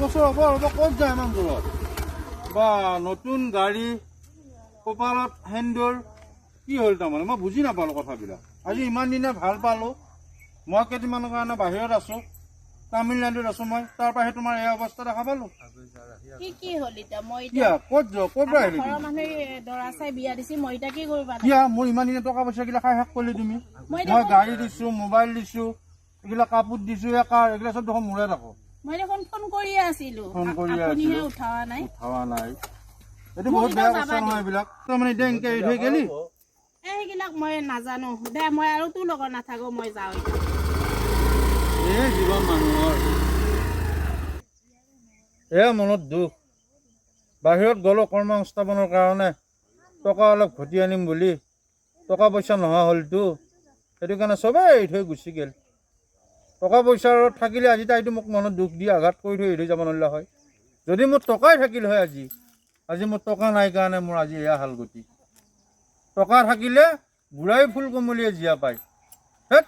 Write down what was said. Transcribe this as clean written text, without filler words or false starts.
বছৰ হ'ব ৰ'ব, ক'ত যায় ইমান দূৰত? বা নতুন গাড়ী, কপালত সেন্দুৰ, কি হ'ল তাৰমানে? মই বুজি নাপালোঁ কথাবিলাক। আজি ইমান দিনে ভাল পালোঁ। মই কেইদিনমানৰ কাৰণে বাহিৰত আছোঁ, তামিলনাডুত আছোঁ মই, তাৰ পৰাহে তোমাৰ এই অৱস্থা দেখা পালোঁ। কি হ'ল এতিয়া? মই কিয়া ক'ত যোৱা, ক'ৰ পৰা আহিলি? ঘৰৰ মানুহে দৰা চাই বিয়া দিছে, মই এতিয়া কি কৰিবা? কিয়া মোৰ ইমান দিনে টকা পইচাগিলা খাই শেষ কৰিলি তুমি? মই গাড়ী দিছোঁ, মোবাইল দিছোঁ, এইগিলা কাপোৰ দিছোঁ, কাৰ এইগিলা চব দেখোন মোৰে থাকোঁ। মই দেখোন ফোন কৰিয়ে আছিলোঁ, আপুনিহে উঠাৱা নাই। এইটো বহুত বেয়া কথা নহয় এইবিলাক। তাৰমানে এতিয়া এনেকৈ এৰি থৈ গেলি? সেইবিলাক মই নাজানো দে, মই আৰু তোৰ লগত নাথাকো, মই যাওঁ। এই জীৱন মানুহৰ মনত দুখ। বাহিৰত গ'লো কৰ্ম সংস্থাপনৰ কাৰণে, টকা অলপ ঘটি আনিম বুলি, টকা পইচা নোহোৱা হ'লতো, সেইটো কাৰণে চবেই এৰি থৈ গুচি গ'ল। টকা পইচাৰ থাকিলে আজি তাইতো মোক মনত দুখ দি আঘাত কৰি থৈ এৰি যাব নোৱাৰিলা হয়। যদি মোৰ টকাই থাকিল হয় আজি মোৰ টকা নাই কাৰণে মোৰ আজি এয়া হাল গতি। টকা থাকিলে বুঢ়াই ফুল কোমলীয়ে জীয়া পায়। হেত